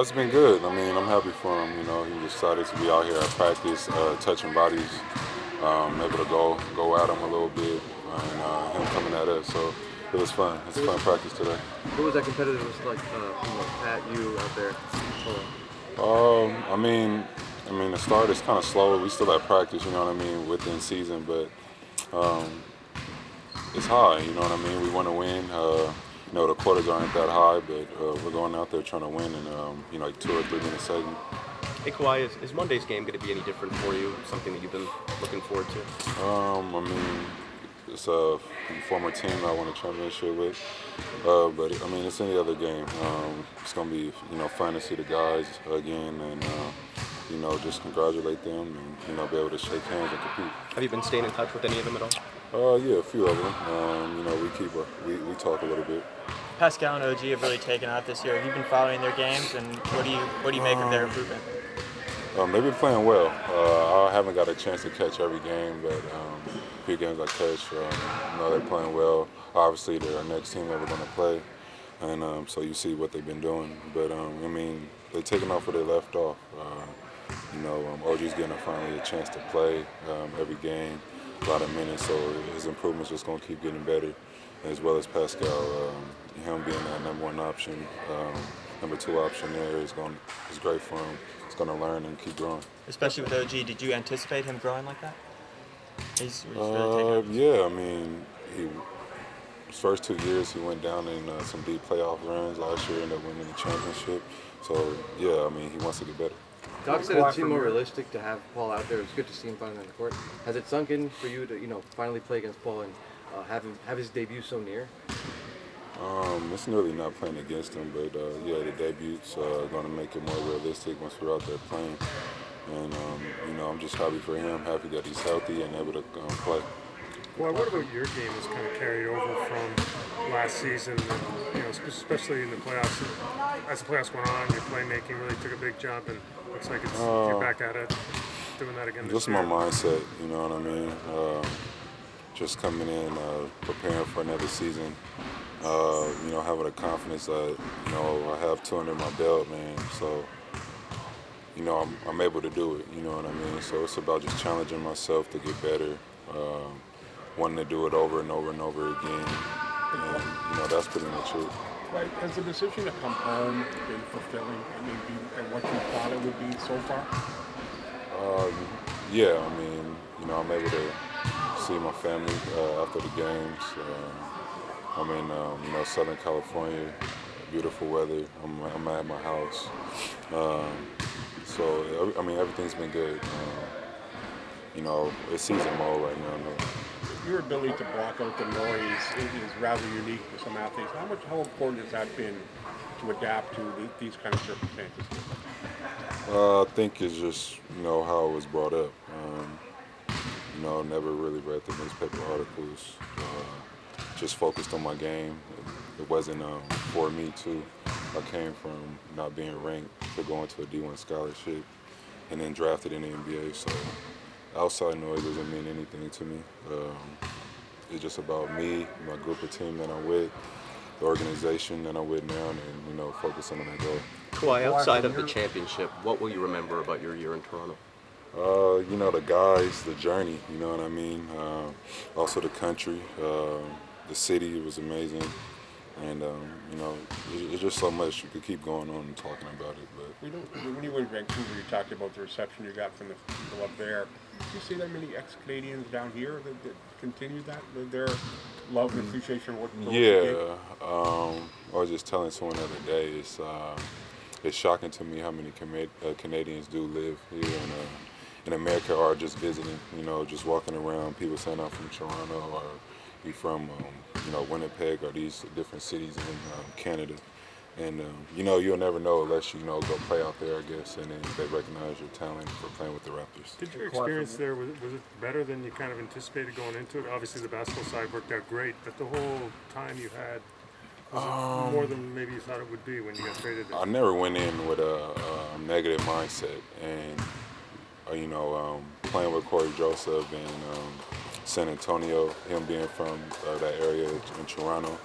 It's been good. I mean, I'm happy for him. You know, he decided to be out here at practice, touching bodies, able to go at him a little bit, and him coming at us. So it was fun. It's a fun practice today. What was that competitive like? Pat, you out there? I mean, the start is kind of slow. We still at practice, you know what I mean, within season, but um, it's high. You know what I mean. We want to win. The quarters aren't that high, but we're going out there trying to win in like 2 or 3 minute segment. Hey Kawhi, is Monday's game going to be any different for you? Something that you've been looking forward to? I mean, it's a former team I won a championship with, but I mean, it's any other game. It's gonna be fun to see the guys again, and just congratulate them, and be able to shake hands and compete. Have you been staying in touch with any of them at all? Yeah, a few of them. We talk a little bit. Pascal and OG have really taken off this year. Have you been following their games, and what do you make of their improvement? They've been playing well. I haven't got a chance to catch every game, but a few games I catch, they're playing well. Obviously, they're our next team that we're going to play, and so you see what they've been doing. But they're taking off where they left off. OG's getting finally a chance to play every game, a lot of minutes, so his improvements just going to keep getting better, as well as Pascal. Him being that number one option, number two option there is great for him. He's going to learn and keep growing. Especially with OG, did you anticipate him growing like that? He's really taking yeah, his first 2 years he went down in some deep playoff runs. Last year ended up winning the championship. So yeah, he wants to get better. Doc said it seemed more realistic to have Paul out there. It was good to see him finally on the court. Has it sunk in for you to finally play against Paul and have his debut so near? It's really not playing against him, but the debut's going to make it more realistic once we're out there playing. And I'm just happy for him, happy that he's healthy and able to play. Well, what about your game is kind of carried over from last season, and, especially in the playoffs? As the playoffs went on, your playmaking really took a big jump, and looks like you're back at it, doing that again this Just year. my mindset, you know what I mean? Just coming in, preparing for another season. Having the confidence that, I have 2 under my belt, man. So, I'm able to do it, you know what I mean? So it's about just challenging myself to get better, wanting to do it over and over and over again. And, that's pretty much it. Right. Has the decision to come home been fulfilling and what you thought it would be so far? Yeah, I'm able to see my family after the games. I'm in Southern California, beautiful weather. I'm at my house. So everything's been good. It's season mode right now. Your ability to block out the noise is rather unique for some athletes. How important has that been to adapt to these kind of circumstances? I think it's just how it was brought up. Never really read the newspaper articles. Just focused on my game. It wasn't for me too. I came from not being ranked to going to a D1 scholarship and then drafted in the NBA. So outside noise doesn't mean anything to me. It's just about me, my group of team that I'm with, the organization that I'm with now, and focusing on that goal. Kawhi, outside of the championship, what will you remember about your year in Toronto? The guys, the journey, you know what I mean? Also the country, the city was amazing. And, it's just so much. You could keep going on and talking about it. But when you were in Vancouver, you talked about the reception you got from the people up there. Do you see that many ex-Canadians down here that continue their love and appreciation of what you did? I was just telling someone the other day, it's shocking to me how many Canadians do live here in America or just visiting, just walking around, people saying I'm from Toronto or be from, Winnipeg or these different cities in Canada. And, you'll never know unless you, go play out there, I guess, and then they recognize your talent for playing with the Raptors. Did your experience there, was it better than you kind of anticipated going into it? Obviously, the basketball side worked out great, but the whole time you had, was it more than maybe you thought it would be when you got traded there? I never went in with a negative mindset, and playing with Corey Joseph and San Antonio, him being from that area in Toronto,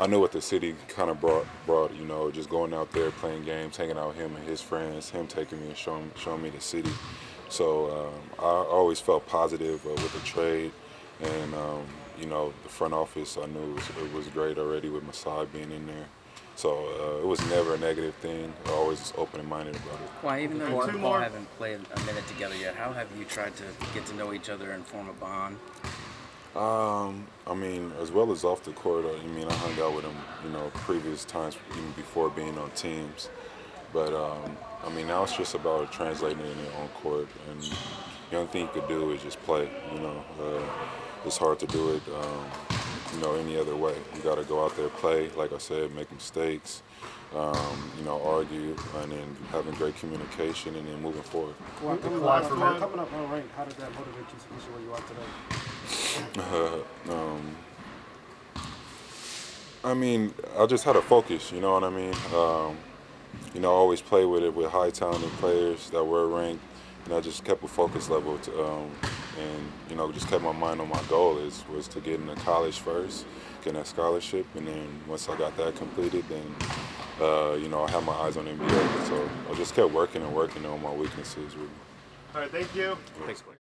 I knew what the city kind of brought, you know, just going out there, playing games, hanging out with him and his friends, him taking me and showing me the city. So I always felt positive with the trade, and you know, the front office, I knew it was great already with Masai being in there. So it was never a negative thing. I always was open and minded about it. Why, even though you and Paul haven't played a minute together yet, how have you tried to get to know each other and form a bond? I mean, as well as off the court, I mean, I hung out with him, you know, previous times, even before being on teams. But, I mean, now it's just about translating it on court. And the only thing you could do is just play, you know. It's hard to do it, you know, any other way. You got to go out there, play, like I said, make mistakes, you know, argue, and then having great communication, and then moving forward. Coming up on rank, how did that motivate you to get you where you are today? I mean, I just had a focus, you know what I mean? You know, I always play with it with high talented players that were ranked, and I just kept a focus level and, you know, just kept my mind on my goal was to get into college first, get that scholarship, and then once I got that completed, then, you know, I had my eyes on NBA. So I just kept working and working on my weaknesses, really. All right, thank you. Thanks, Blake.